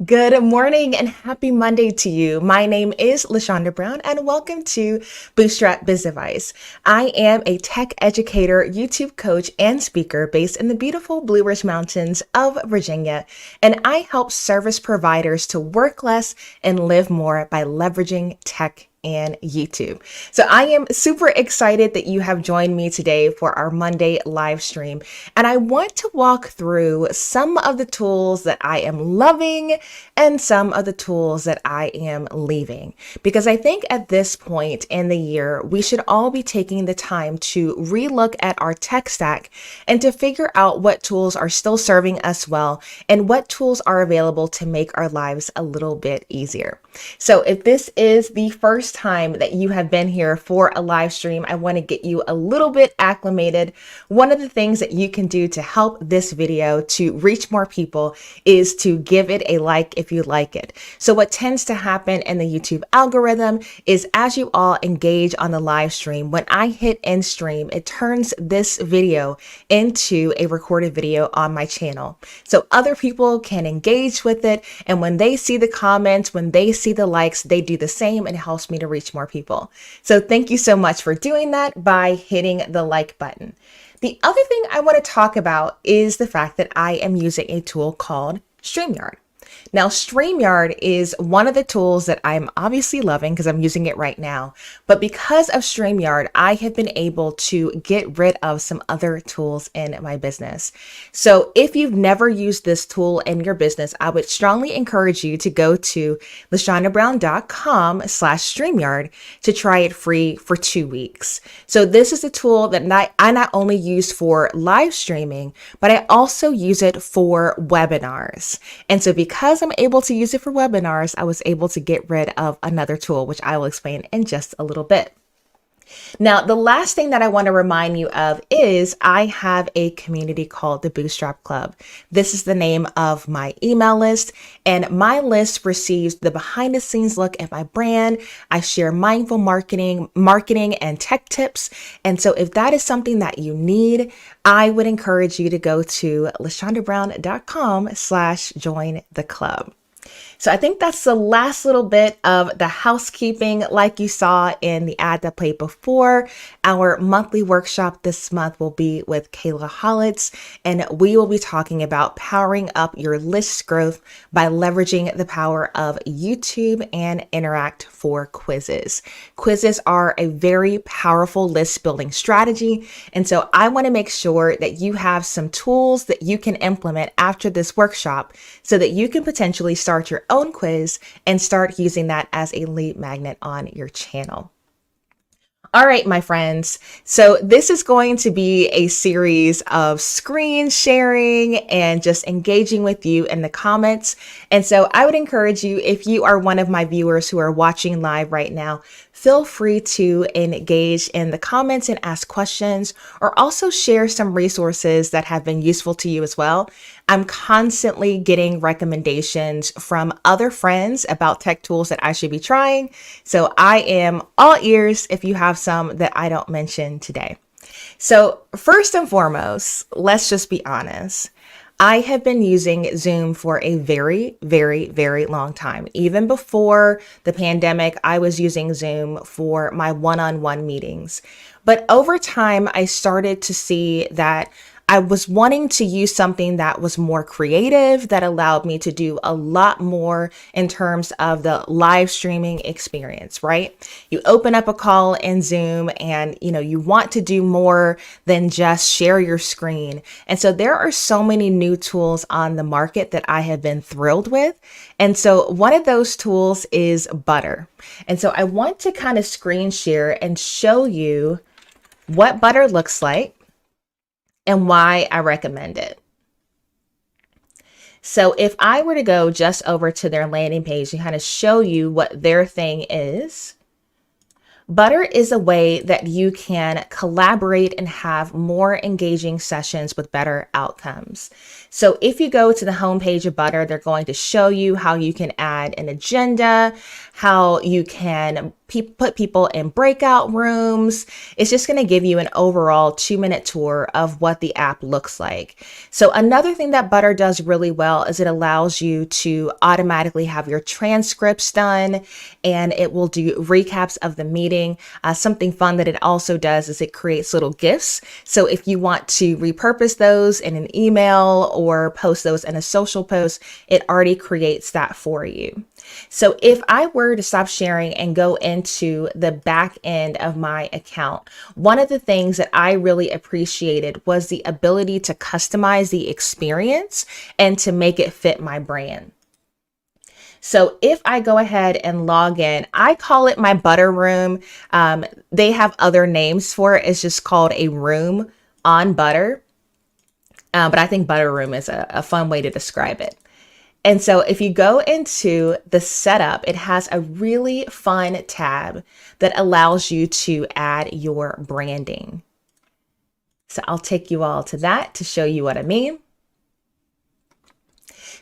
Good morning and happy Monday to you. My name is LaShonda Brown and welcome to Bootstrap Biz Advice. I am a tech educator, YouTube coach, and speaker based in the beautiful Blue Ridge Mountains of Virginia, and I help service providers to work less and live more by leveraging tech and YouTube. So I am super excited that you have joined me today for our Monday live stream. And I want to walk through some of the tools that I am loving and some of the tools that I am leaving. Because I think at this point in the year, we should all be taking the time to relook at our tech stack and to figure out what tools are still serving us well and what tools are available to make our lives a little bit easier. So if this is the first time that you have been here for a live stream, I want to get you a little bit acclimated. One of the things that you can do to help this video to reach more people is to give it a like if you like it. So what tends to happen in the YouTube algorithm is as you all engage on the live stream, when I hit end stream, it turns this video into a recorded video on my channel. So other people can engage with it. And when they see the comments, when they see the likes, they do the same and it helps me to reach more people. So thank you so much for doing that by hitting the like button. The other thing I want to talk about is the fact that I am using a tool called StreamYard. Now, StreamYard is one of the tools that I'm obviously loving because I'm using it right now. But because of StreamYard, I have been able to get rid of some other tools in my business. So if you've never used this tool in your business, I would strongly encourage you to go to lashondabrown.com/StreamYard to try it free for 2 weeks. So this is a tool that I not only use for live streaming, but I also use it for webinars. And so because I'm able to use it for webinars, I was able to get rid of another tool, which I will explain in just a little bit. Now, the last thing that I want to remind you of is I have a community called the Bootstrap Club. This is the name of my email list, and my list receives the behind the scenes look at my brand. I share mindful marketing and tech tips. And so if that is something that you need, I would encourage you to go to lashondabrown.com/join the club. So I think that's the last little bit of the housekeeping. Like you saw in the ad that played before, our monthly workshop this month will be with Kayla Hollitz, and we will be talking about powering up your list growth by leveraging the power of YouTube and Interact for quizzes. Quizzes are a very powerful list building strategy, and so I want to make sure that you have some tools that you can implement after this workshop so that you can potentially start your own quiz and start using that as a lead magnet on your channel. All right, my friends. So this is going to be a series of screen sharing and just engaging with you in the comments. And so I would encourage you, if you are one of my viewers who are watching live right now, feel free to engage in the comments and ask questions, or also share some resources that have been useful to you as well. I'm constantly getting recommendations from other friends about tech tools that I should be trying. So I am all ears if you have some that I don't mention today. So first and foremost, let's just be honest. I have been using Zoom for a very, very, very long time. Even before the pandemic, I was using Zoom for my one-on-one meetings. But over time, I started to see that I was wanting to use something that was more creative, that allowed me to do a lot more in terms of the live streaming experience, right? You open up a call in Zoom and, you want to do more than just share your screen. And so there are so many new tools on the market that I have been thrilled with. And so one of those tools is Butter. And so I want to kind of screen share and show you what Butter looks like and why I recommend it. So if I were to go just over to their landing page and kind of show you what their thing is, Butter is a way that you can collaborate and have more engaging sessions with better outcomes. So if you go to the homepage of Butter, they're going to show you how you can add an agenda, how you can put people in breakout rooms. It's just going to give you an overall 2-minute tour of what the app looks like. So another thing that Butter does really well is it allows you to automatically have your transcripts done, and it will do recaps of the meeting. Something fun that it also does is it creates little GIFs. So if you want to repurpose those in an email or post those in a social post, it already creates that for you. So if I were to stop sharing and go into the back end of my account, one of the things that I really appreciated was the ability to customize the experience and to make it fit my brand. So if I go ahead and log in, I call it my Butter Room. They have other names for it. It's just called a room on Butter. But I think Butter Room is a fun way to describe it. And so if you go into the setup, it has a really fun tab that allows you to add your branding. So I'll take you all to that to show you what I mean.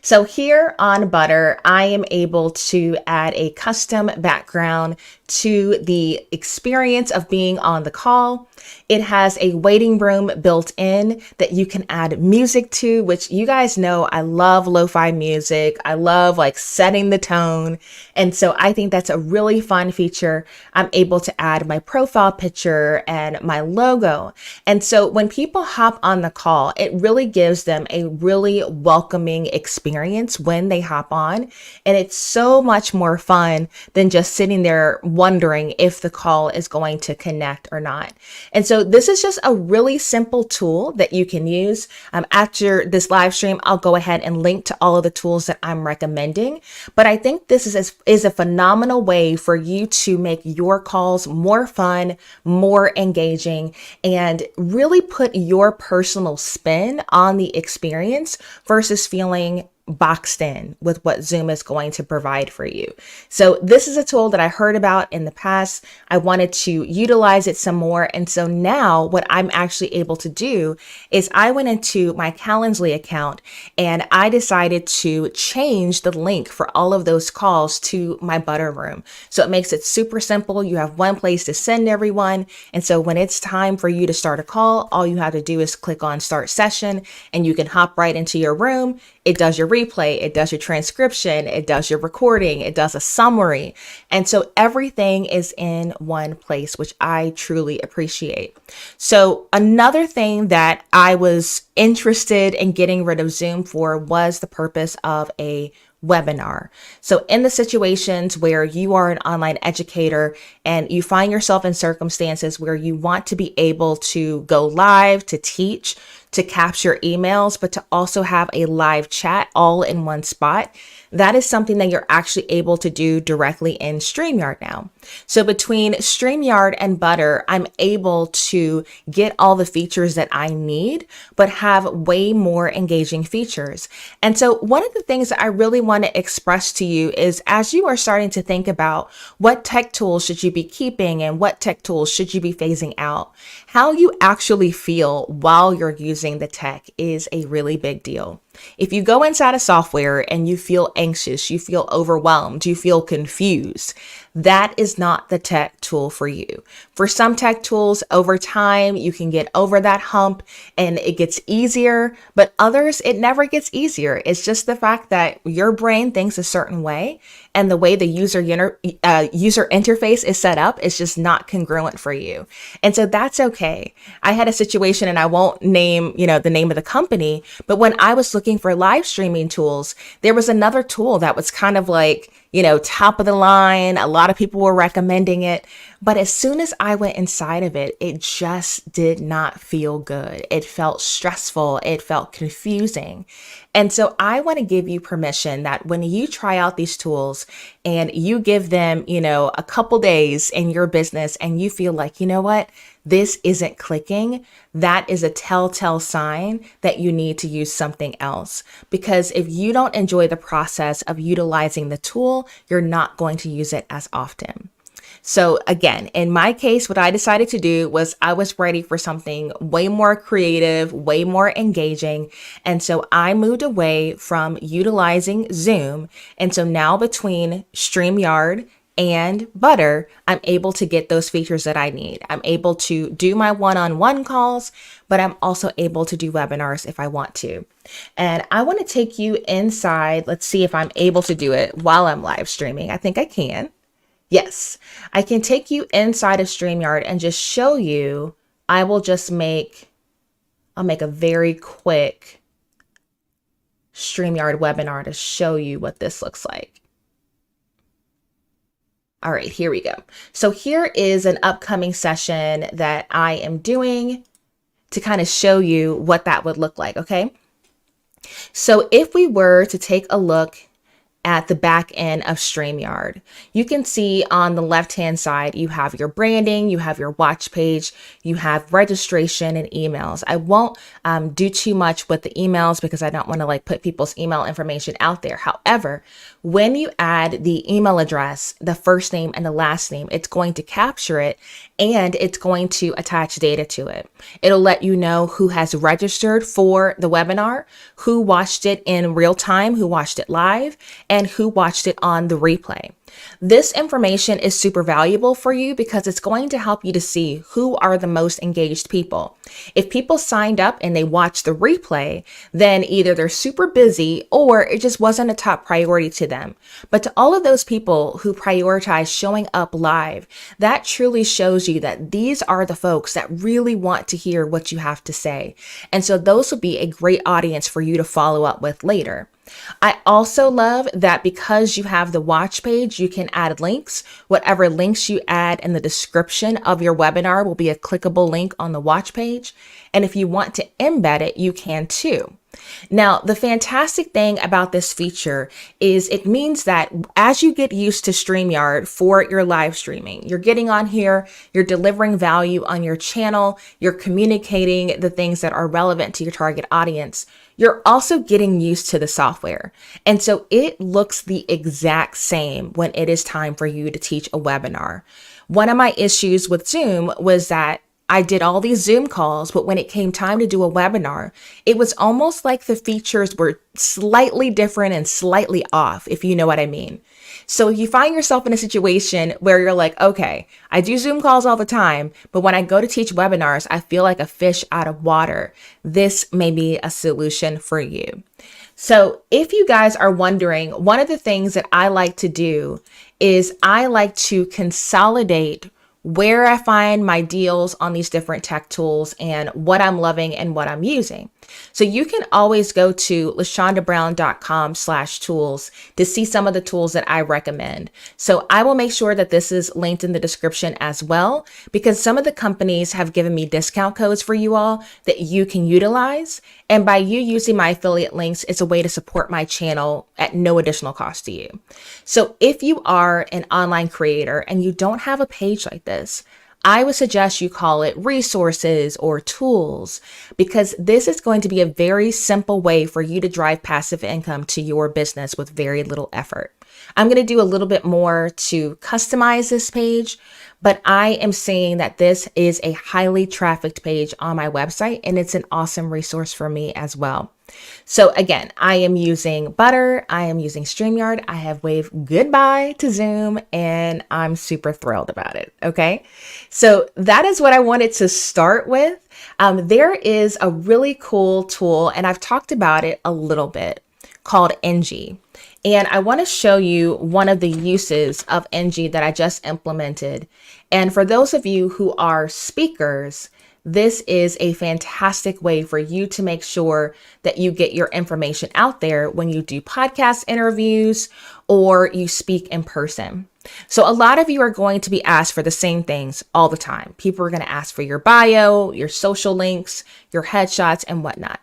So here on Butter, I am able to add a custom background to the experience of being on the call. It has a waiting room built in that you can add music to, which you guys know I love lo-fi music. I love like setting the tone. And so I think that's a really fun feature. I'm able to add my profile picture and my logo. And so when people hop on the call, it really gives them a really welcoming experience when they hop on. And it's so much more fun than just sitting there wondering if the call is going to connect or not. And so this is just a really simple tool that you can use. After this live stream, I'll go ahead and link to all of the tools that I'm recommending. But I think this is a phenomenal way for you to make your calls more fun, more engaging, and really put your personal spin on the experience versus feeling boxed in with what Zoom is going to provide for you. So this is a tool that I heard about in the past. I wanted to utilize it some more. And so now what I'm actually able to do is I went into my Calendly account and I decided to change the link for all of those calls to my Butter Room. So it makes it super simple. You have one place to send everyone. And so when it's time for you to start a call, all you have to do is click on Start Session and you can hop right into your room. It does your replay, it does your transcription, it does your recording, it does a summary. And so everything is in one place, which I truly appreciate. So another thing that I was interested in getting rid of Zoom for was the purpose of a webinar. So in the situations where you are an online educator and you find yourself in circumstances where you want to be able to go live, to teach, to capture emails, but to also have a live chat all in one spot, that is something that you're actually able to do directly in StreamYard now. So between StreamYard and Butter, I'm able to get all the features that I need, but have way more engaging features. And so one of the things that I really want to express to you is as you are starting to think about what tech tools should you be keeping and what tech tools should you be phasing out, how you actually feel while you're using the tech is a really big deal. If you go inside a software and you feel anxious, you feel overwhelmed, you feel confused, that is not the tech tool for you. For some tech tools, over time, you can get over that hump and it gets easier, but others, it never gets easier. It's just the fact that your brain thinks a certain way and the way the user interface is set up is just not congruent for you. And so that's okay. I had a situation, and I won't name, the name of the company, but when I was looking for live streaming tools, there was another tool that was kind of like, top of the line. A lot of people were recommending it. But as soon as I went inside of it, it just did not feel good. It felt stressful. It felt confusing. And so I want to give you permission that when you try out these tools and you give them, a couple days in your business and you feel like, you know what, this isn't clicking, that is a telltale sign that you need to use something else. Because if you don't enjoy the process of utilizing the tool, you're not going to use it as often. So again, in my case, what I decided to do was I was ready for something way more creative, way more engaging. And so I moved away from utilizing Zoom. And so now between StreamYard and Butter, I'm able to get those features that I need. I'm able to do my one-on-one calls, but I'm also able to do webinars if I want to. And I want to take you inside. Let's see if I'm able to do it while I'm live streaming. I think I can. Yes, I can take you inside of StreamYard and just show you. I'll make a very quick StreamYard webinar to show you what this looks like. All right, here we go. So here is an upcoming session that I am doing to kind of show you what that would look like, okay? So if we were to take a look at the back end of StreamYard, you can see on the left-hand side, you have your branding, you have your watch page, you have registration and emails. I won't do too much with the emails because I don't want to put people's email information out there. However, when you add the email address, the first name and the last name, it's going to capture it and it's going to attach data to it. It'll let you know who has registered for the webinar, who watched it in real time, who watched it live, and who watched it on the replay. This information is super valuable for you because it's going to help you to see who are the most engaged people. If people signed up and they watched the replay, then either they're super busy or it just wasn't a top priority to them. But to all of those people who prioritize showing up live, that truly shows you that these are the folks that really want to hear what you have to say. And so those will be a great audience for you to follow up with later. I also love that because you have the watch page, you can add links. Whatever links you add in the description of your webinar will be a clickable link on the watch page. And if you want to embed it, you can too. Now, the fantastic thing about this feature is it means that as you get used to StreamYard for your live streaming, you're getting on here, you're delivering value on your channel, you're communicating the things that are relevant to your target audience. You're also getting used to the software. And so it looks the exact same when it is time for you to teach a webinar. One of my issues with Zoom was that I did all these Zoom calls, but when it came time to do a webinar, it was almost like the features were slightly different and slightly off, if you know what I mean. So if you find yourself in a situation where you're like, okay, I do Zoom calls all the time, but when I go to teach webinars, I feel like a fish out of water. This may be a solution for you. So if you guys are wondering, one of the things that I like to do is I like to consolidate where I find my deals on these different tech tools and what I'm loving and what I'm using. So you can always go to lashondabrown.com/tools to see some of the tools that I recommend. So I will make sure that this is linked in the description as well, because some of the companies have given me discount codes for you all that you can utilize. And by you using my affiliate links, it's a way to support my channel at no additional cost to you. So if you are an online creator and you don't have a page like this, I would suggest you call it resources or tools, because this is going to be a very simple way for you to drive passive income to your business with very little effort. I'm going to do a little bit more to customize this page, but I am saying that this is a highly trafficked page on my website, and it's an awesome resource for me as well. So again, I am using Butter, I am using StreamYard, I have waved goodbye to Zoom, and I'm super thrilled about it, okay? So that is what I wanted to start with. There is a really cool tool, and I've talked about it a little bit, called NG. And I want to show you one of the uses of NG that I just implemented. And for those of you who are speakers, this is a fantastic way for you to make sure that you get your information out there when you do podcast interviews or you speak in person. So a lot of you are going to be asked for the same things all the time. People are going to ask for your bio, your social links, your headshots, and whatnot.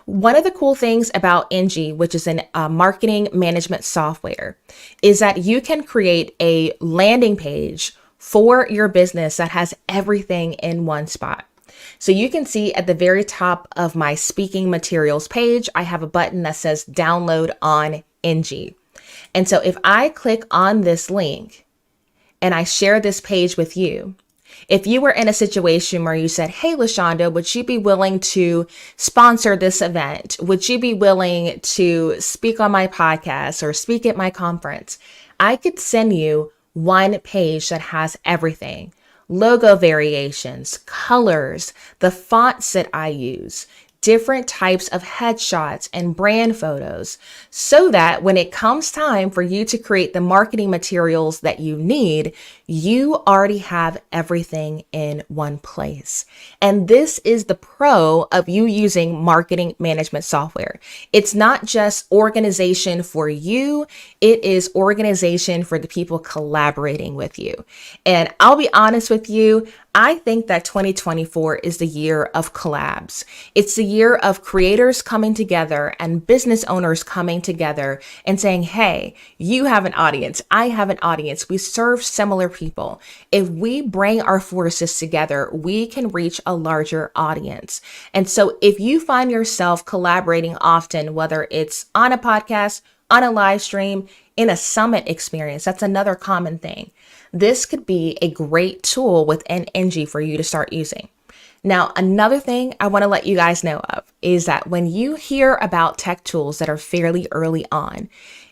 One of the cool things about NG, which is a marketing management software, is that you can create a landing page for your business that has everything in one spot. So you can see at the very top of my speaking materials page, I have a button that says download on NG. And so if I click on this link and I share this page with you, if you were in a situation where you said, hey, LaShonda, would you be willing to sponsor this event? Would you be willing to speak on my podcast or speak at my conference? I could send you one page that has everything: logo variations, colors, the fonts that I use, different types of headshots and brand photos, so that when it comes time for you to create the marketing materials that you need, you already have everything in one place. And this is the pro of you using marketing management software. It's not just organization for you, it is organization for the people collaborating with you. And I'll be honest with you, I think that 2024 is the year of collabs. It's the year of creators coming together and business owners coming together and saying, hey, you have an audience, I have an audience, we serve similar people. If we bring our forces together, we can reach a larger audience. And so if you find yourself collaborating often, whether it's on a podcast, on a live stream, in a summit experience, that's another common thing. This could be a great tool within Engie for you to start using. Now, another thing I want to let you guys know of is that when you hear about tech tools that are fairly early on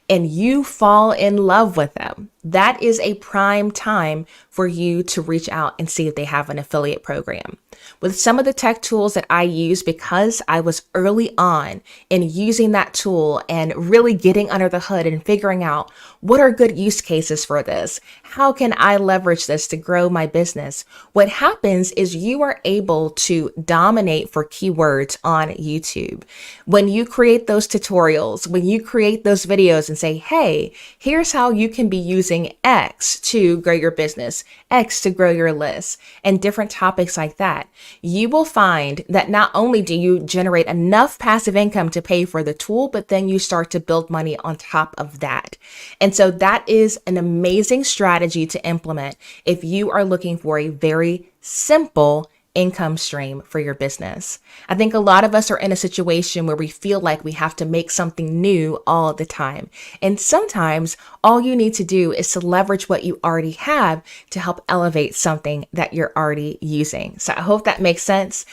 and you fall in love with them, that is a prime time for you to reach out and see if they have an affiliate program. With some of the tech tools that I use, because I was early on in using that tool and really getting under the hood and figuring out what are good use cases for this, how can I leverage this to grow my business? What happens is you are able to dominate for keywords on YouTube. When you create those tutorials, when you create those videos and say, hey, here's how you can be using X to grow your business, X to grow your list, and different topics like that, you will find that not only do you generate enough passive income to pay for the tool, but then you start to build money on top of that. And so that is an amazing strategy to implement if you are looking for a very simple income stream for your business. I think a lot of us are in a situation where we feel like we have to make something new all the time. And sometimes all you need to do is to leverage what you already have to help elevate something that you're already using. So I hope that makes sense.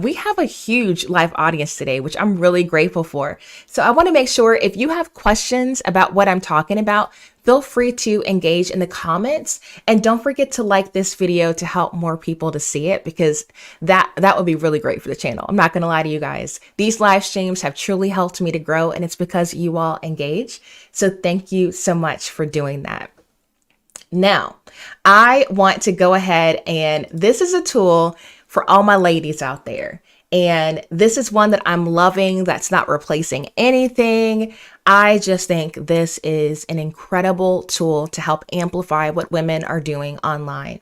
We have a huge live audience today, which I'm really grateful for. So I want to make sure if you have questions about what I'm talking about, feel free to engage in the comments, and don't forget to like this video to help more people to see it, because that would be really great for the channel. I'm not going to lie to you guys. These live streams have truly helped me to grow, and it's because you all engage. So thank you so much for doing that. Now, I want to go ahead, and this is a tool for all my ladies out there. And this is one that I'm loving, that's not replacing anything. I just think this is an incredible tool to help amplify what women are doing online.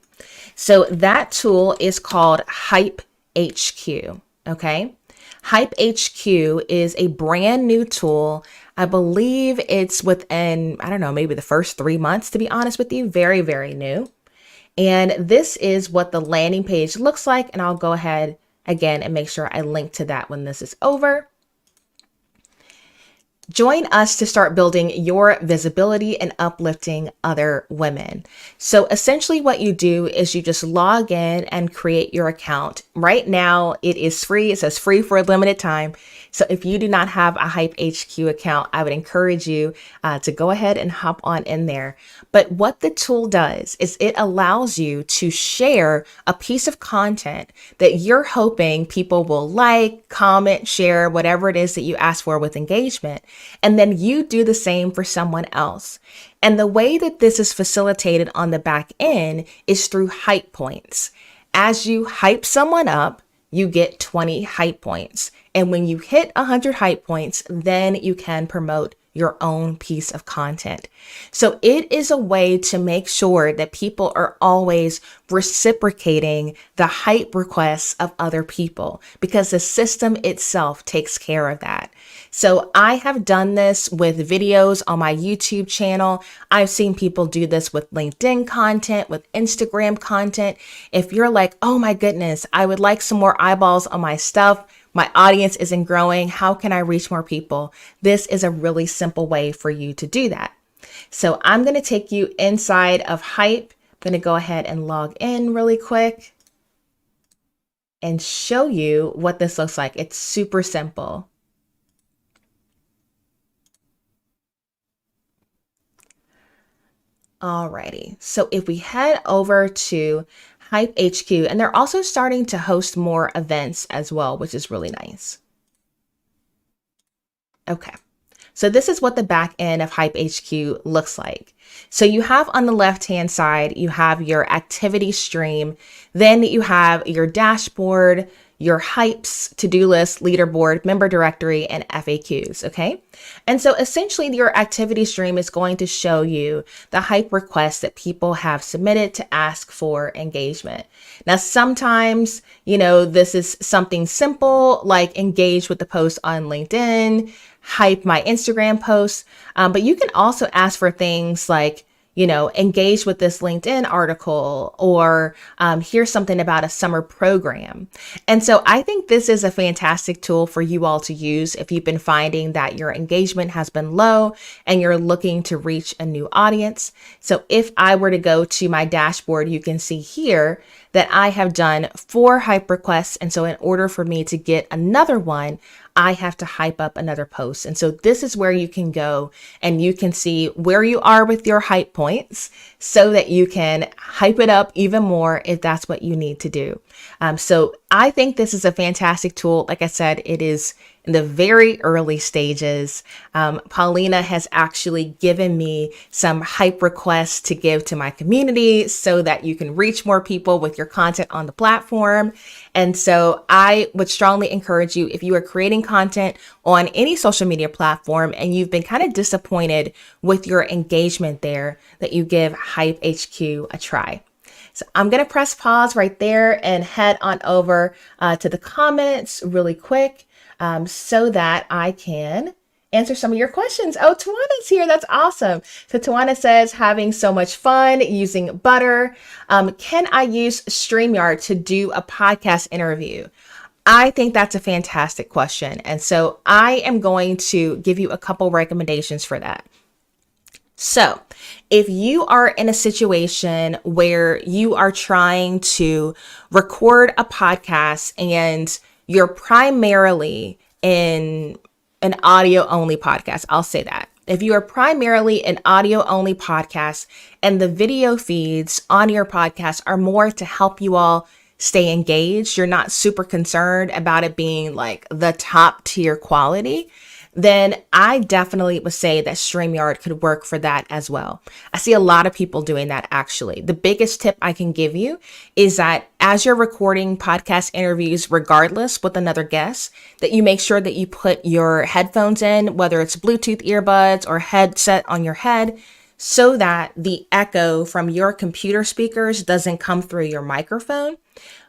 So that tool is called Hype HQ. Okay. Hype HQ is a brand new tool. I believe it's within, I don't know, maybe the first 3 months, to be honest with you. Very, very new. And this is what the landing page looks like. And I'll go ahead again and make sure I link to that when this is over. Join us to start building your visibility and uplifting other women. So essentially what you do is you just log in and create your account. Right now it is free. It says free for a limited time. So if you do not have a Hype HQ account, I would encourage you to go ahead and hop on in there. But what the tool does is it allows you to share a piece of content that you're hoping people will like, comment, share, whatever it is that you ask for with engagement. And then you do the same for someone else. And the way that this is facilitated on the back end is through hype points. As you hype someone up, you get 20 hype points. And when you hit 100 hype points, then you can promote your own piece of content. So it is a way to make sure that people are always reciprocating the hype requests of other people, because the system itself takes care of that. So I have done this with videos on my YouTube channel. I've seen people do this with LinkedIn content, with Instagram content. If you're like, oh my goodness, I would like some more eyeballs on my stuff, my audience isn't growing, how can I reach more people? This is a really simple way for you to do that. So I'm going to take you inside of Hype. I'm going to go ahead and log in really quick and show you what this looks like. It's super simple. Alrighty. So if we head over to Hype HQ, and they're also starting to host more events as well, which is really nice. Okay. So this is what the back end of Hype HQ looks like. So you have on the left-hand side, you have your activity stream. Then you have your dashboard, your hypes, to-do list, leaderboard, member directory, and FAQs, okay? And so essentially your activity stream is going to show you the hype requests that people have submitted to ask for engagement. Now, sometimes, this is something simple like engage with the post on LinkedIn, hype my Instagram posts, but you can also ask for things like, engage with this LinkedIn article, or here's something about a summer program. And so I think this is a fantastic tool for you all to use if you've been finding that your engagement has been low and you're looking to reach a new audience. So if I were to go to my dashboard, you can see here that I have done 4 hype requests. And so in order for me to get another one, I have to hype up another post. And so this is where you can go and you can see where you are with your hype points so that you can hype it up even more if that's what you need to do. So I think this is a fantastic tool. Like I said, it is in the very early stages. Paulina has actually given me some hype requests to give to my community so that you can reach more people with your content on the platform. And so I would strongly encourage you, if you are creating content on any social media platform and you've been kind of disappointed with your engagement there, that you give Hype HQ a try. So I'm going to press pause right there and head on over to the comments really quick so that I can answer some of your questions. Oh, Tawana's here. That's awesome. So Tawana says, having so much fun using Butter. Can I use StreamYard to do a podcast interview? I think that's a fantastic question. And so I am going to give you a couple recommendations for that. So if you are in a situation where you are trying to record a podcast and you're primarily in an audio only podcast, I'll say that. If you are primarily an audio only podcast and the video feeds on your podcast are more to help you all stay engaged, you're not super concerned about it being like the top tier quality, then I definitely would say that StreamYard could work for that as well. I see a lot of people doing that actually. The biggest tip I can give you is that as you're recording podcast interviews, regardless with another guest, that you make sure that you put your headphones in, whether it's Bluetooth earbuds or headset on your head, so that the echo from your computer speakers doesn't come through your microphone.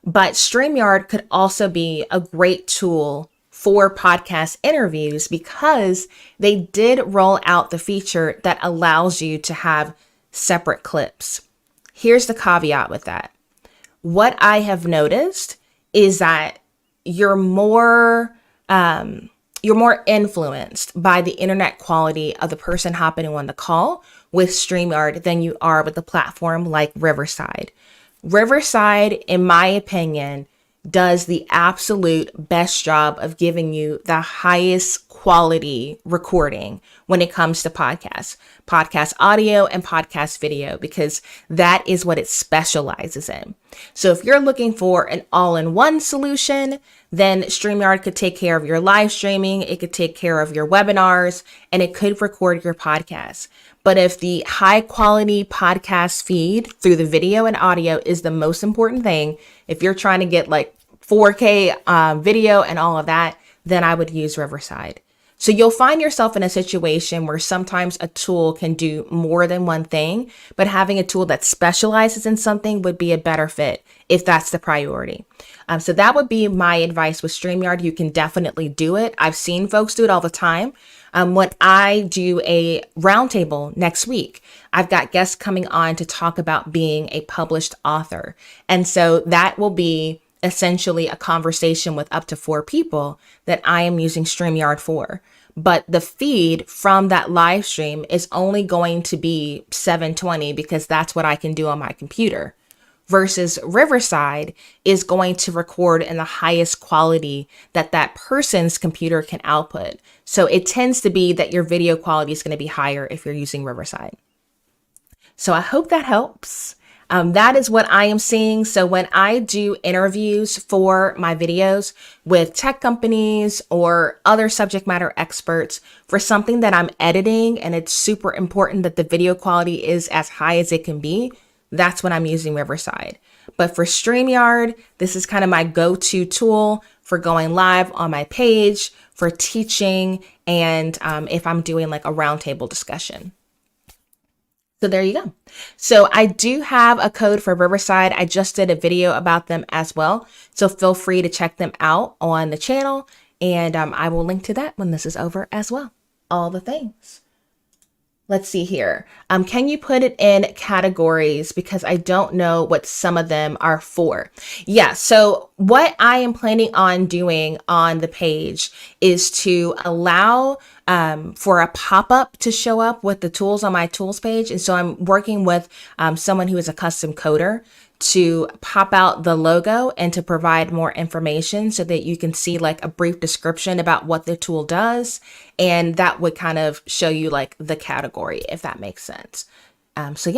But StreamYard could also be a great tool for podcast interviews because they did roll out the feature that allows you to have separate clips. Here's the caveat with that. What I have noticed is that you're more influenced by the internet quality of the person hopping on the call with StreamYard than you are with a platform like Riverside. Riverside, in my opinion, does the absolute best job of giving you the highest quality recording when it comes to podcast audio and podcast video, because that is what it specializes in. So if you're looking for an all-in-one solution, then StreamYard could take care of your live streaming, it could take care of your webinars, and it could record your podcast. But if the high quality podcast feed through the video and audio is the most important thing, if you're trying to get like 4K video and all of that, then I would use Riverside. So you'll find yourself in a situation where sometimes a tool can do more than one thing, but having a tool that specializes in something would be a better fit if that's the priority. So that would be my advice with StreamYard. You can definitely do it. I've seen folks do it all the time. When I do a roundtable next week, I've got guests coming on to talk about being a published author. And so that will be essentially a conversation with up to 4 people that I am using StreamYard for. But the feed from that live stream is only going to be 720 because that's what I can do on my computer. Versus Riverside is going to record in the highest quality that that person's computer can output. So it tends to be that your video quality is going to be higher if you're using Riverside. So I hope that helps. That is what I am seeing. So when I do interviews for my videos with tech companies or other subject matter experts for something that I'm editing and it's super important that the video quality is as high as it can be, that's when I'm using Riverside. But for StreamYard, this is kind of my go-to tool for going live on my page, for teaching, and if I'm doing like a roundtable discussion. So there you go. So I do have a code for Riverside. I just did a video about them as well. So feel free to check them out on the channel. And I will link to that when this is over as well. All the things. Let's see here. Can you put it in categories? Because I don't know what some of them are for. Yeah, so what I am planning on doing on the page is to allow for a pop-up to show up with the tools on my tools page. And so I'm working with someone who is a custom coder to pop out the logo and to provide more information so that you can see like a brief description about what the tool does. And that would kind of show you like the category, if that makes sense. So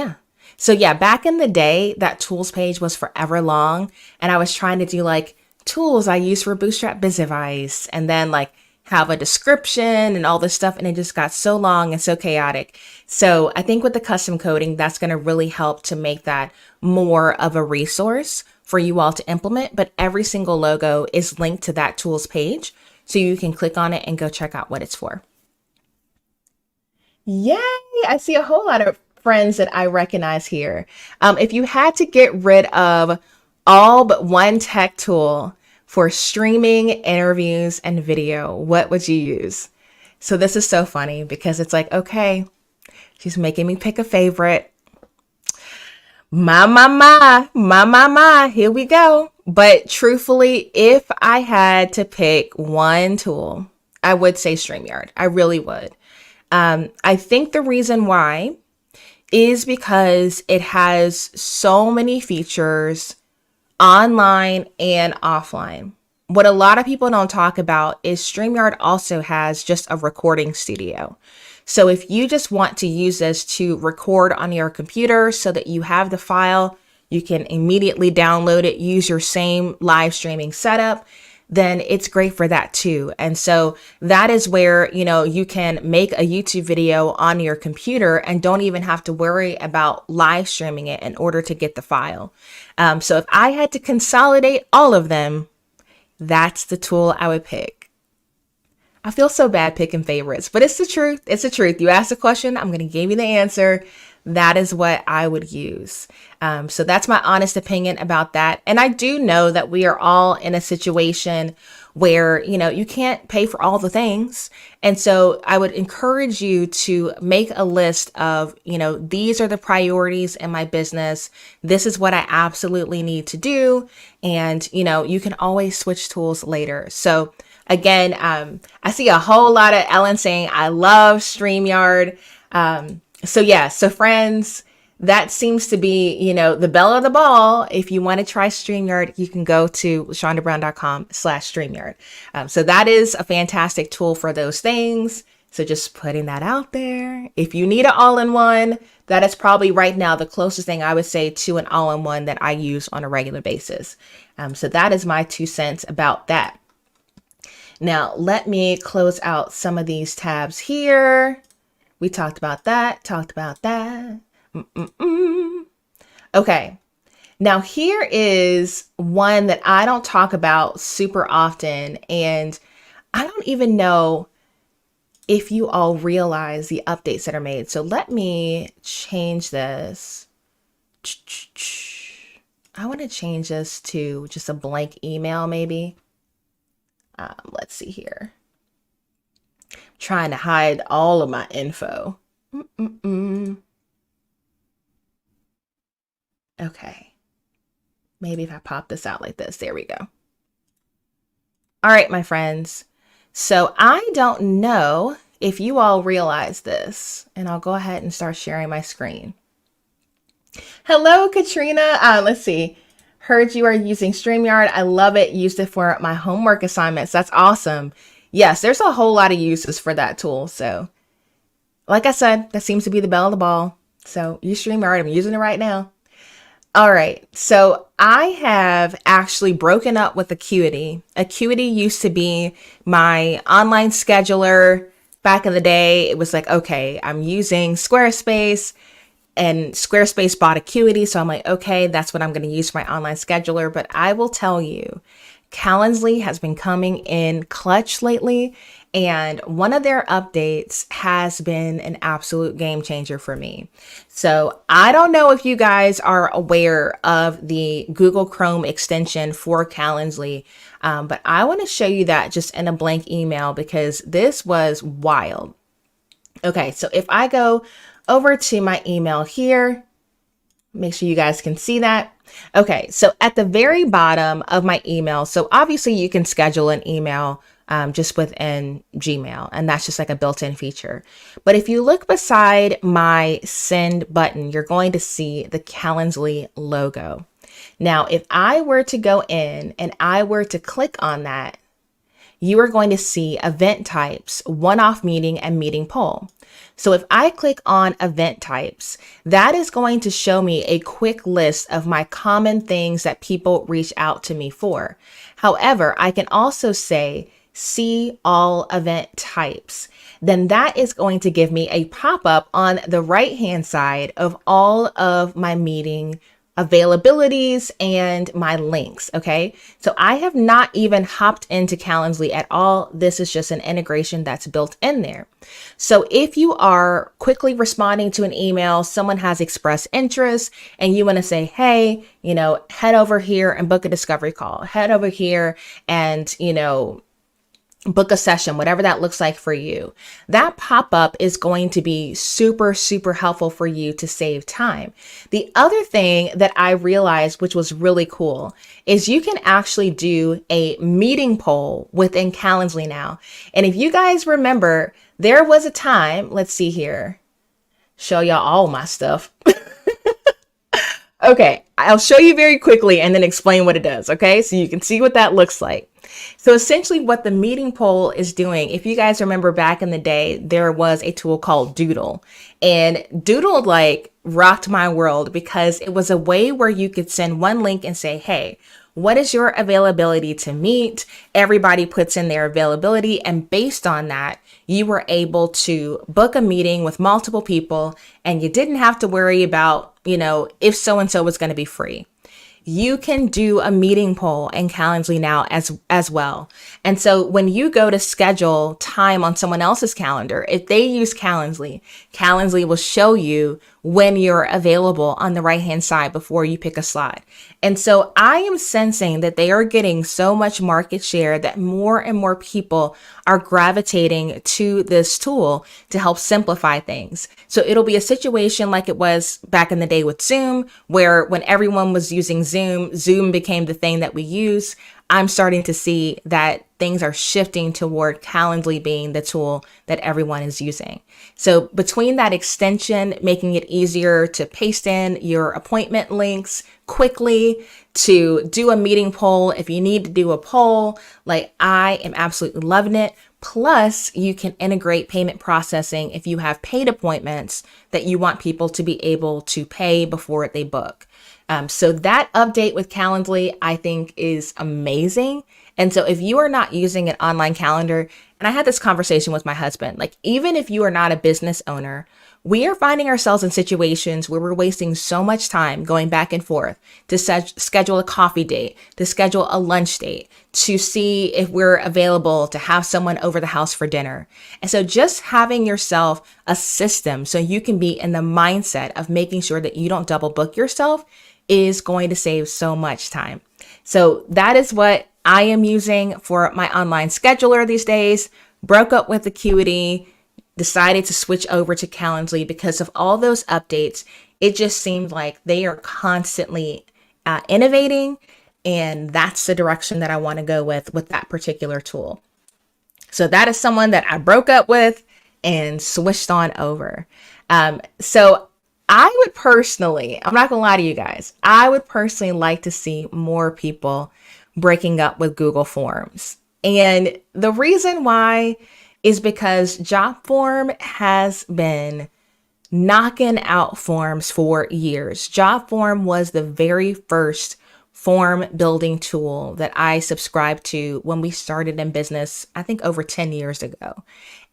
yeah, back in the day, that tools page was forever long. And I was trying to do like tools I use for Bootstrap Biz Advice and then like have a description and all this stuff. And it just got so long and so chaotic. So I think with the custom coding, that's going to really help to make that more of a resource for you all to implement. But every single logo is linked to that tools page. So you can click on it and go check out what it's for. Yay! I see a whole lot of friends that I recognize here. If you had to get rid of all but one tech tool for streaming interviews and video, what would you use? So this is so funny because it's like, okay, she's making me pick a favorite. My, here we go. But truthfully, if I had to pick one tool, I would say StreamYard. I really would. I think the reason why is because it has so many features online and offline. What a lot of people don't talk about is StreamYard also has just a recording studio. So if you just want to use this to record on your computer so that you have the file, you can immediately download it, use your same live streaming setup, then it's great for that too. And so that is where, you can make a YouTube video on your computer and don't even have to worry about live streaming it in order to get the file. So if I had to consolidate all of them, that's the tool I would pick. I feel so bad picking favorites, but it's the truth. It's the truth. You asked a question, I'm going to give you the answer. That is what I would use. So that's my honest opinion about that. And I do know that we are all in a situation where, you can't pay for all the things. And so I would encourage you to make a list of, these are the priorities in my business. This is what I absolutely need to do. And, you can always switch tools later. So again, I see a whole lot of Ellen saying, I love StreamYard. So friends, that seems to be, the belle of the ball. If you want to try StreamYard, you can go to LaShondaBrown.com/StreamYard. So that is a fantastic tool for those things. So just putting that out there. If you need an all-in-one, that is probably right now the closest thing I would say to an all-in-one that I use on a regular basis. So that is my 2 cents about that. Now, let me close out some of these tabs here. We talked about that, Okay, now here is one that I don't talk about super often, and I don't even know if you all realize the updates that are made. So let me change this. I want to change this to just a blank email maybe. Let's see here. Trying to hide all of my info. Okay. Maybe if I pop this out like this, there we go. All right, my friends. So I don't know if you all realize this, and I'll go ahead and start sharing my screen. Hello, Katrina. Let's see. Heard you are using StreamYard. I love it. Used it for my homework assignments. That's awesome. Yes, there's a whole lot of uses for that tool. So like I said, that seems to be the belle of the ball. So StreamYard, I'm using it right now. All right, so I have actually broken up with Acuity. Acuity used to be my online scheduler back in the day. It was like, okay, I'm using Squarespace and Squarespace bought Acuity. So I'm like, okay, that's what I'm going to use for my online scheduler. But I will tell you, Calendly has been coming in clutch lately. And one of their updates has been an absolute game changer for me. So I don't know if you guys are aware of the Google Chrome extension for Calendly, but I want to show you that just in a blank email because this was wild. Okay, so if I go over to my email here, make sure you guys can see that. Okay, so at the very bottom of my email, so obviously you can schedule an email just within Gmail, and that's just like a built-in feature. But if you look beside my send button, you're going to see the Calendly logo. Now, if I were to go in and I were to click on that, you are going to see event types, one-off meeting, and meeting poll. So if I click on event types, that is going to show me a quick list of my common things that people reach out to me for. However, I can also say, see all event types. Then that is going to give me a pop-up on the right-hand side of all of my meeting availabilities and my links. Okay. So I have not even hopped into Calendly at all. This is just an integration that's built in there. So if you are quickly responding to an email, someone has expressed interest and you want to say, hey, head over here and book a discovery call, head over here and, book a session, whatever that looks like for you. That pop-up is going to be super, super helpful for you to save time. The other thing that I realized, which was really cool, is you can actually do a meeting poll within Calendly now. And if you guys remember, there was a time, let's see here, show y'all all my stuff. Okay, I'll show you very quickly and then explain what it does, okay? So you can see what that looks like. So essentially what the meeting poll is doing, if you guys remember back in the day, there was a tool called Doodle. And Doodle rocked my world because it was a way where you could send one link and say, hey, what is your availability to meet? Everybody puts in their availability. And based on that, you were able to book a meeting with multiple people and you didn't have to worry about, if so-and-so was going to be free. You can do a meeting poll in Calendly now as well. And so when you go to schedule time on someone else's calendar, if they use Calendly, Calendly will show you when you're available on the right-hand side before you pick a slot. And so I am sensing that they are getting so much market share that more and more people are gravitating to this tool to help simplify things. So it'll be a situation like it was back in the day with Zoom, where when everyone was using Zoom became the thing that we use. I'm starting to see that things are shifting toward Calendly being the tool that everyone is using. So between that extension, making it easier to paste in your appointment links quickly, to do a meeting poll if you need to do a poll, I am absolutely loving it. Plus, you can integrate payment processing if you have paid appointments that you want people to be able to pay before they book. So that update with Calendly, I think, is amazing. And so if you are not using an online calendar, and I had this conversation with my husband, even if you are not a business owner, we are finding ourselves in situations where we're wasting so much time going back and forth to schedule a coffee date, to schedule a lunch date, to see if we're available to have someone over the house for dinner. And so just having yourself a system so you can be in the mindset of making sure that you don't double book yourself is going to save so much time. So that is what I am using for my online scheduler these days. Broke up with Acuity, decided to switch over to Calendly because of all those updates. It just seemed like they are constantly innovating, and that's the direction that I want to go with that particular tool. So that is someone that I broke up with and switched on over. So I would personally, I'm not gonna lie to you guys, I would personally like to see more people breaking up with Google Forms. And the reason why is because JotForm has been knocking out forms for years. JotForm was the very first form building tool that I subscribed to when we started in business, I think over 10 years ago.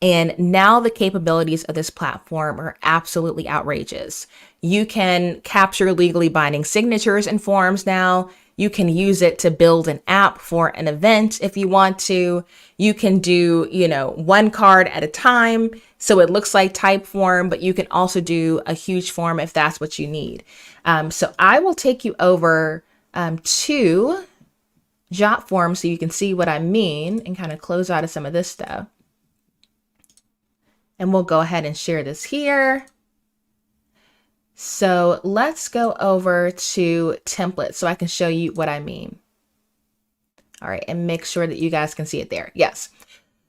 And now the capabilities of this platform are absolutely outrageous. You can capture legally binding signatures in forms now. You can use it to build an app for an event if you want to. You can do, one card at a time. So it looks like Typeform, but you can also do a huge form if that's what you need. So I will take you over to JotForm so you can see what I mean and kind of close out of some of this stuff. And we'll go ahead and share this here. So let's go over to templates so I can show you what I mean. All right, and make sure that you guys can see it there. Yes.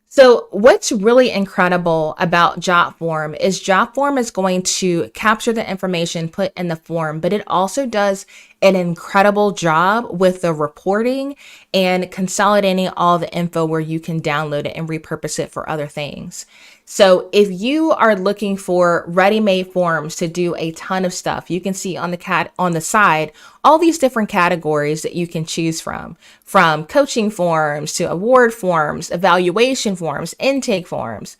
So what's really incredible about JotForm is going to capture the information put in the form, but it also does an incredible job with the reporting and consolidating all the info where you can download it and repurpose it for other things. So if you are looking for ready-made forms to do a ton of stuff, you can see on the side all these different categories that you can choose from coaching forms to award forms, evaluation forms, intake forms,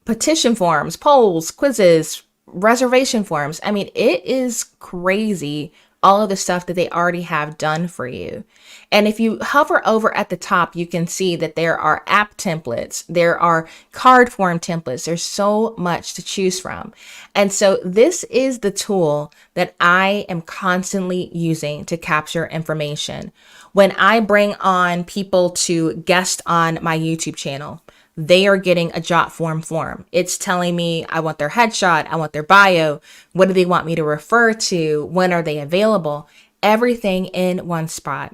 petition forms, polls, quizzes, reservation forms. I mean, it is crazy, all of the stuff that they already have done for you. And if you hover over at the top, you can see that there are app templates, there are card form templates. There's so much to choose from. And so this is the tool that I am constantly using to capture information. When I bring on people to guest on my YouTube channel, they are getting a JotForm form. It's telling me I want their headshot, I want their bio, what do they want me to refer to, when are they available, everything in one spot.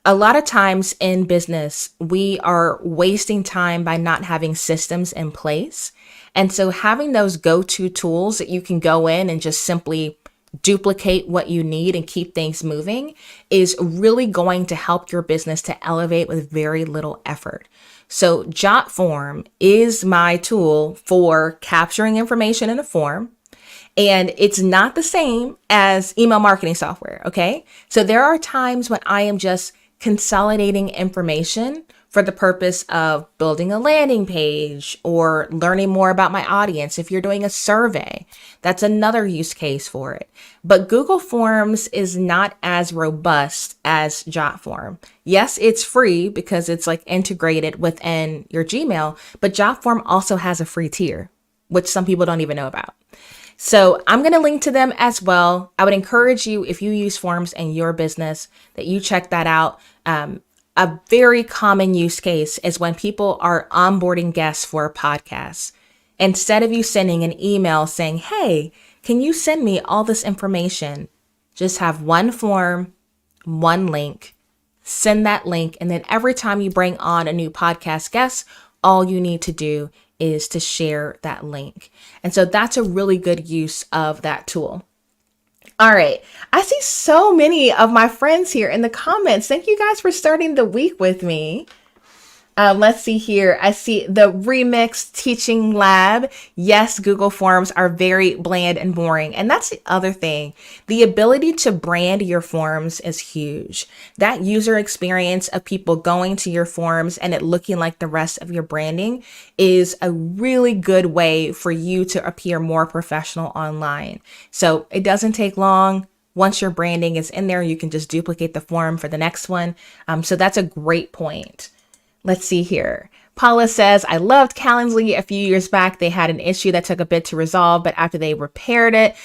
A lot of times in business, we are wasting time by not having systems in place. And so having those go-to tools that you can go in and just simply duplicate what you need and keep things moving is really going to help your business to elevate with very little effort. So JotForm is my tool for capturing information in a form, and it's not the same as email marketing software, okay? So there are times when I am just consolidating information for the purpose of building a landing page or learning more about my audience. If you're doing a survey, that's another use case for it. But Google Forms is not as robust as JotForm. Yes, it's free because it's like integrated within your Gmail, but JotForm also has a free tier, which some people don't even know about. So I'm going to link to them as well. I would encourage you, if you use forms in your business, that you check that out. A very common use case is when people are onboarding guests for a podcast. Instead of you sending an email saying, hey, can you send me all this information? Just have one form, one link, send that link. And then every time you bring on a new podcast guest, all you need to do is to share that link. And so that's a really good use of that tool. All right. I see so many of my friends here in the comments. Thank you guys for starting the week with me. Let's see here. I see the Remix Teaching Lab. Yes, Google Forms are very bland and boring. And that's the other thing. The ability to brand your forms is huge. That user experience of people going to your forms and it looking like the rest of your branding is a really good way for you to appear more professional online. So it doesn't take long. Once your branding is in there, you can just duplicate the form for the next one. So that's a great point. Let's see here. Paula says, I loved Calendly a few years back. They had an issue that took a bit to resolve, but after they repaired it,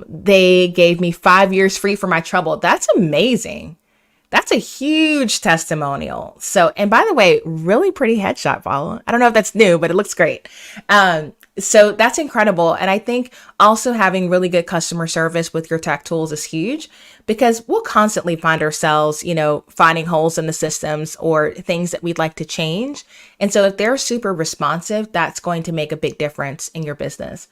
they gave me 5 years free for my trouble. That's amazing. That's a huge testimonial. So, and by the way, really pretty headshot, Paula. I don't know if that's new, but it looks great. So that's incredible. And I think also having really good customer service with your tech tools is huge because we'll constantly find ourselves, finding holes in the systems or things that we'd like to change. And so if they're super responsive, that's going to make a big difference in your business.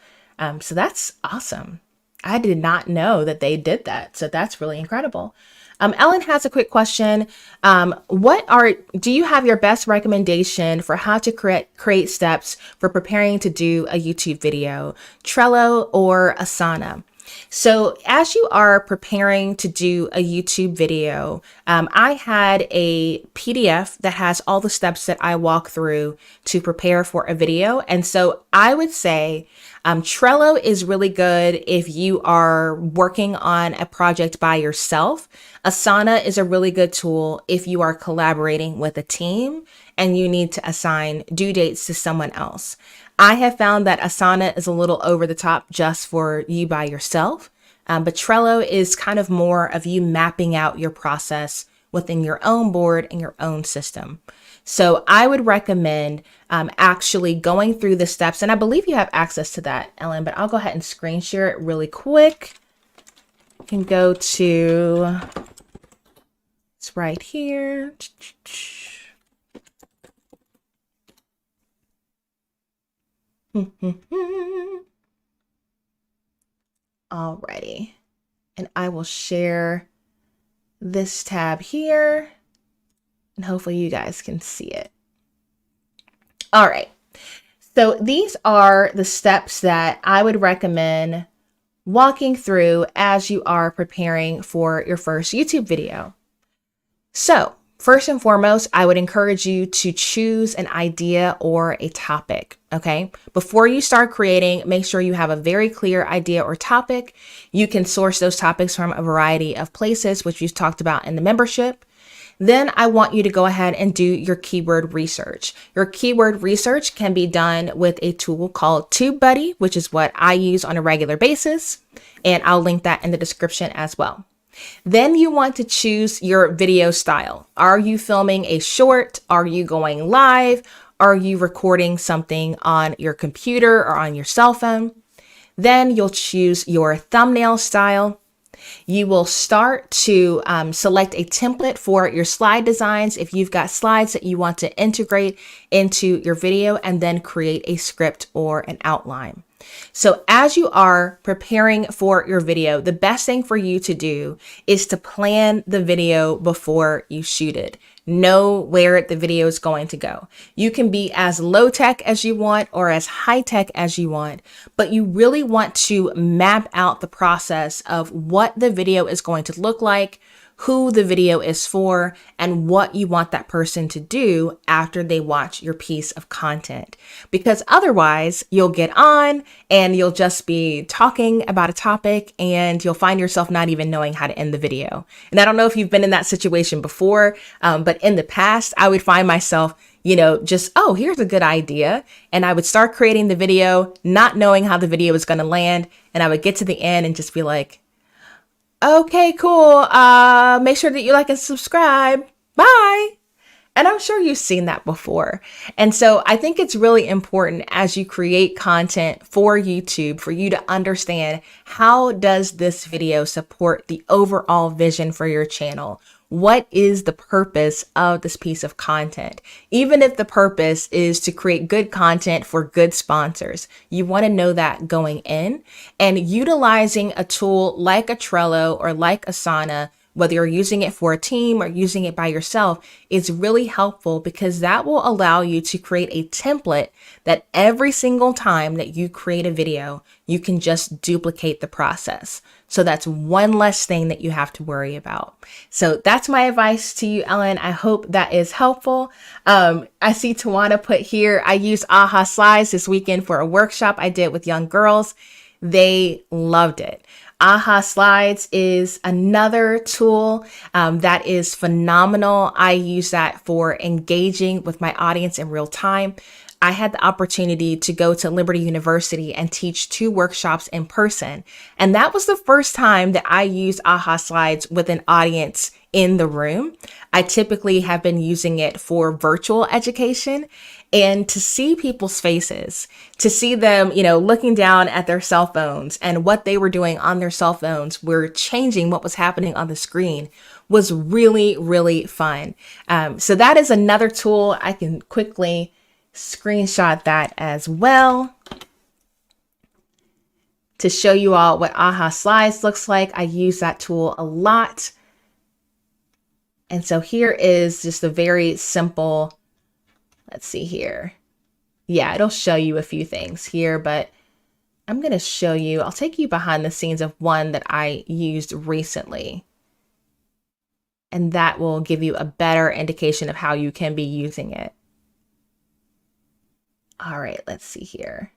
So that's awesome. I did not know that they did that. So that's really incredible. Ellen has a quick question. Do you have your best recommendation for how to create steps for preparing to do a YouTube video, Trello or Asana? So as you are preparing to do a YouTube video, I had a PDF that has all the steps that I walk through to prepare for a video. And so I would say Trello is really good if you are working on a project by yourself. Asana is a really good tool if you are collaborating with a team and you need to assign due dates to someone else. I have found that Asana is a little over the top just for you by yourself, but Trello is kind of more of you mapping out your process within your own board and your own system. So I would recommend actually going through the steps, and I believe you have access to that, Ellen, but I'll go ahead and screen share it really quick. You can go to, it's right here. Alrighty. And I will share this tab here and hopefully you guys can see it. All right. So these are the steps that I would recommend walking through as you are preparing for your first YouTube video. So first and foremost, I would encourage you to choose an idea or a topic, okay? Before you start creating, make sure you have a very clear idea or topic. You can source those topics from a variety of places, which we've talked about in the membership. Then I want you to go ahead and do your keyword research. Your keyword research can be done with a tool called TubeBuddy, which is what I use on a regular basis, and I'll link that in the description as well. Then you want to choose your video style. Are you filming a short? Are you going live? Are you recording something on your computer or on your cell phone? Then you'll choose your thumbnail style. You will start to select a template for your slide designs if you've got slides that you want to integrate into your video, and then create a script or an outline. So as you are preparing for your video, the best thing for you to do is to plan the video before you shoot it. Know where the video is going to go. You can be as low tech as you want or as high tech as you want, but you really want to map out the process of what the video is going to look like, who the video is for, and what you want that person to do after they watch your piece of content. Because otherwise you'll get on and you'll just be talking about a topic and you'll find yourself not even knowing how to end the video. And I don't know if you've been in that situation before, but in the past, I would find myself just, oh, here's a good idea. And I would start creating the video, not knowing how the video was going to land. And I would get to the end and just be like, okay, cool. Make sure that you like and subscribe. Bye. And I'm sure you've seen that before. And so I think it's really important as you create content for YouTube for you to understand, how does this video support the overall vision for your channel? What is the purpose of this piece of content? Even if the purpose is to create good content for good sponsors, you want to know that going in, and utilizing a tool like a Trello or like Asana, whether you're using it for a team or using it by yourself, is really helpful, because that will allow you to create a template that every single time that you create a video, you can just duplicate the process. So that's one less thing that you have to worry about. So that's my advice to you, Ellen. I hope that is helpful. I see Tawana put here, I used AHA Slides this weekend for a workshop I did with young girls. They loved it. AHA Slides is another tool that is phenomenal. I use that for engaging with my audience in real time. I had the opportunity to go to Liberty University and teach 2 workshops in person. And that was the first time that I used AHA Slides with an audience in the room. I typically have been using it for virtual education, and to see people's faces, to see them, looking down at their cell phones and what they were doing on their cell phones were changing what was happening on the screen, was really, really fun. So that is another tool. I can quickly screenshot that as well. to show you all what Aha Slides looks like. I use that tool a lot. And so here is just a very simple, let's see here. Yeah, it'll show you a few things here, but I'm going to show you, I'll take you behind the scenes of one that I used recently. And that will give you a better indication of how you can be using it. All right, let's see here.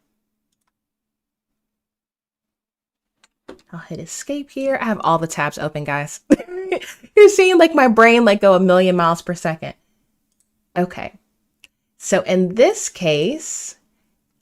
I'll hit escape here. I have all the tabs open, guys. You're seeing like my brain like go a million miles per second. Okay. So in this case,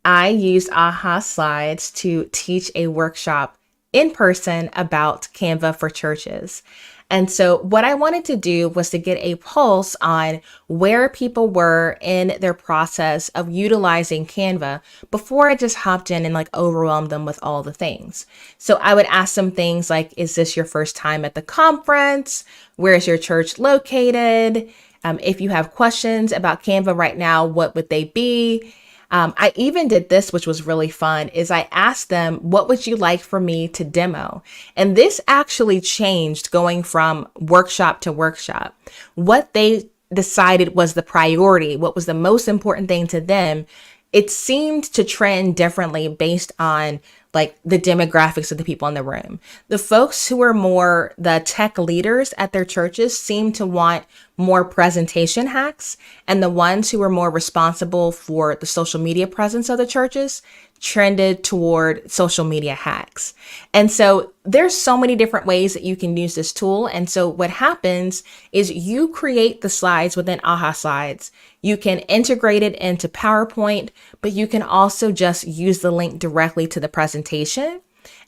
I used Aha Slides to teach a workshop in person about Canva for churches. And so what I wanted to do was to get a pulse on where people were in their process of utilizing Canva before I just hopped in and like overwhelmed them with all the things. So I would ask them things like, is this your first time at the conference? Where is your church located? If you have questions about Canva right now, what would they be? I even did this, which was really fun, is I asked them, what would you like for me to demo? And this actually changed going from workshop to workshop. What they decided was the priority, what was the most important thing to them, it seemed to trend differently based on like the demographics of the people in the room. The folks who were more the tech leaders at their churches seemed to want more presentation hacks, and the ones who were more responsible for the social media presence of the churches trended toward social media hacks. And so there's so many different ways that you can use this tool. And so what happens is you create the slides within Aha Slides. You can integrate it into PowerPoint, but you can also just use the link directly to the presentation.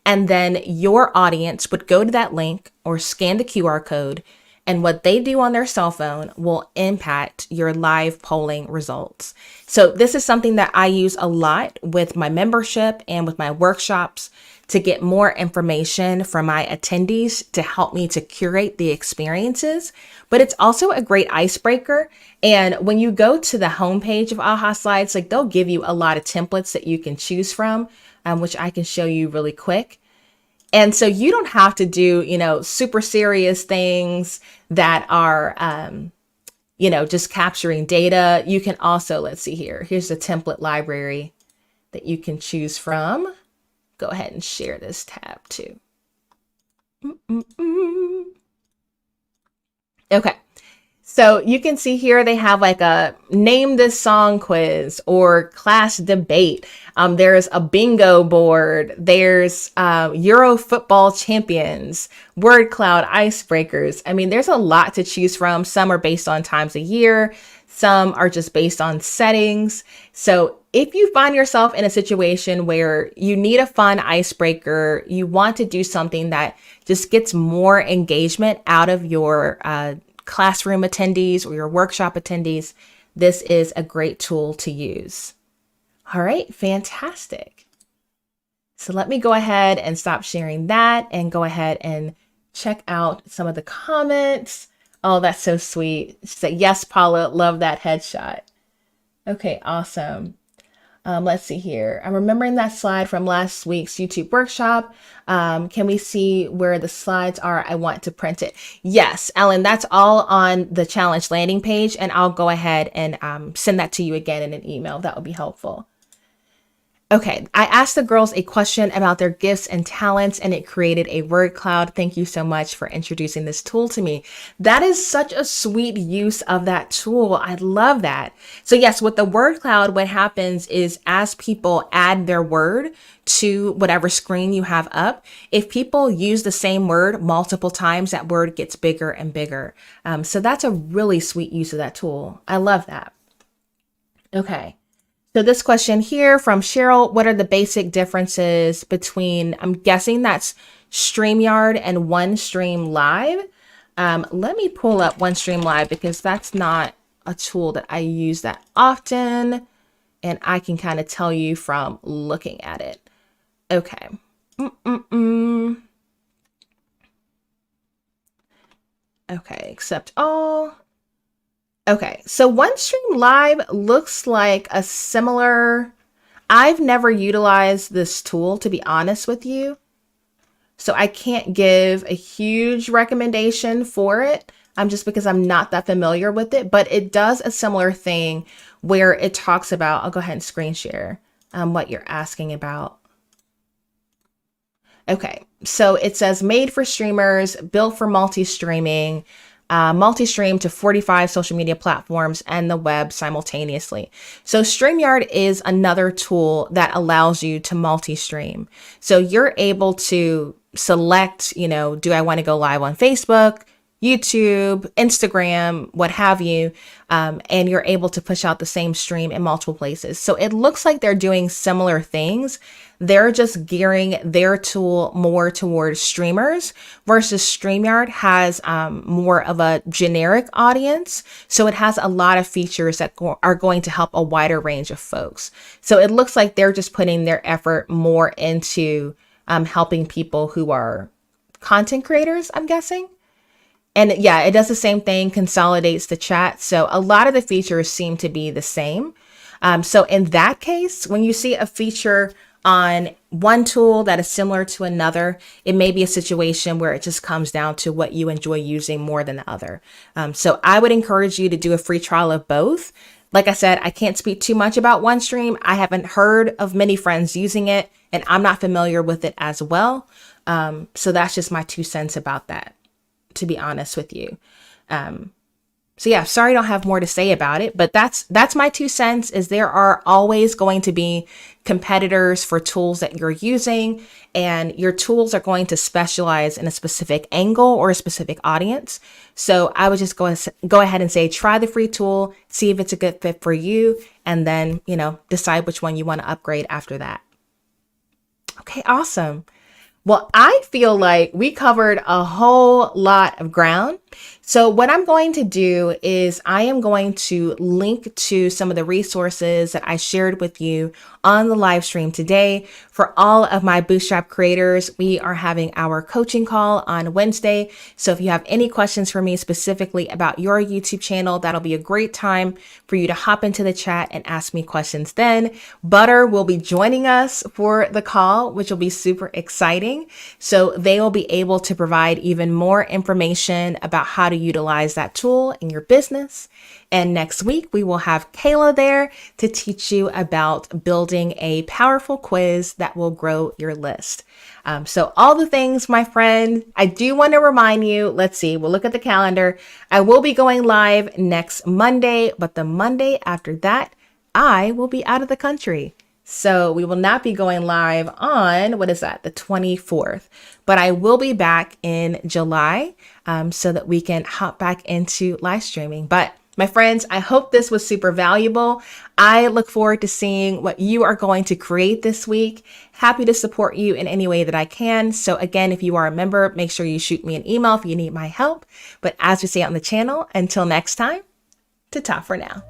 And then your audience would go to that link or scan the QR code, and what they do on their cell phone will impact your live polling results. So this is something that I use a lot with my membership and with my workshops to get more information from my attendees to help me to curate the experiences. But it's also a great icebreaker. And when you go to the homepage of Aha Slides, like they'll give you a lot of templates that you can choose from, which I can show you really quick. And so you don't have to do, super serious things that are, just capturing data. You can also, let's see here, here's the template library that you can choose from. Go ahead and share this tab too. Okay. So you can see here they have like a name this song quiz or class debate. There's a bingo board. There's Euro football champions, word cloud icebreakers. I mean, there's a lot to choose from. Some are based on times of year. Some are just based on settings. So if you find yourself in a situation where you need a fun icebreaker, you want to do something that just gets more engagement out of your classroom attendees or your workshop attendees, this is a great tool to use. All right, fantastic. So let me go ahead and stop sharing that and go ahead and check out some of the comments. Oh, that's so sweet. She said, yes, Paula, love that headshot. Okay, awesome. Let's see here. I'm remembering that slide from last week's YouTube workshop. Can we see where the slides are? I want to print it. Yes, Ellen, that's all on the challenge landing page, and I'll go ahead and send that to you again in an email. That would be helpful. Okay, I asked the girls a question about their gifts and talents, and it created a word cloud. Thank you so much for introducing this tool to me. That is such a sweet use of that tool. I love that. So yes, with the word cloud, what happens is as people add their word to whatever screen you have up, if people use the same word multiple times, that word gets bigger and bigger. So that's a really sweet use of that tool. I love that. Okay. So this question here from Cheryl, what are the basic differences between, I'm guessing that's StreamYard and OneStream Live. Let me pull up OneStream Live because that's not a tool that I use that often. And I can kind of tell you from looking at it. Okay. Okay, accept all. Okay, so OneStream Live looks like a similar, I've never utilized this tool, to be honest with you. So I can't give a huge recommendation for it, just because I'm not that familiar with it, but it does a similar thing where it talks about, I'll go ahead and screen share what you're asking about. Okay, so it says made for streamers, built for multi-streaming, multi-stream to 45 social media platforms and the web simultaneously. So StreamYard is another tool that allows you to multi-stream. So you're able to select, do I want to go live on Facebook, YouTube, Instagram, what have you, and you're able to push out the same stream in multiple places. So it looks like they're doing similar things. They're just gearing their tool more towards streamers versus StreamYard has more of a generic audience. So it has a lot of features that are going to help a wider range of folks. So it looks like they're just putting their effort more into helping people who are content creators, I'm guessing. And yeah, it does the same thing, consolidates the chat. So a lot of the features seem to be the same. So in that case, when you see a feature on one tool that is similar to another, it may be a situation where it just comes down to what you enjoy using more than the other. So I would encourage you to do a free trial of both. Like I said, I can't speak too much about OneStream. I haven't heard of many friends using it, and I'm not familiar with it as well. So that's just my 2 cents about that, to be honest with you. So yeah, sorry I don't have more to say about it, but that's my 2 cents. Is there are always going to be competitors for tools that you're using, and your tools are going to specialize in a specific angle or a specific audience. So I would just go ahead and say, try the free tool, see if it's a good fit for you, and then, decide which one you want to upgrade after that. Okay, awesome. Well, I feel like we covered a whole lot of ground. So what I'm going to do is I am going to link to some of the resources that I shared with you on the live stream today. For all of my Bootstrap creators, we are having our coaching call on Wednesday. So if you have any questions for me specifically about your YouTube channel, that'll be a great time for you to hop into the chat and ask me questions then. Butter will be joining us for the call, which will be super exciting. So they will be able to provide even more information about how to utilize that tool in your business. And next week, we will have Kayla there to teach you about building a powerful quiz that will grow your list. So all the things, my friend, I do want to remind you, let's see, we'll look at the calendar. I will be going live next Monday, but the Monday after that, I will be out of the country. So we will not be going live on, the 24th, but I will be back in July so that we can hop back into live streaming. But my friends, I hope this was super valuable. I look forward to seeing what you are going to create this week. Happy to support you in any way that I can. So again, if you are a member, make sure you shoot me an email if you need my help. But as we say on the channel, until next time, ta-ta for now.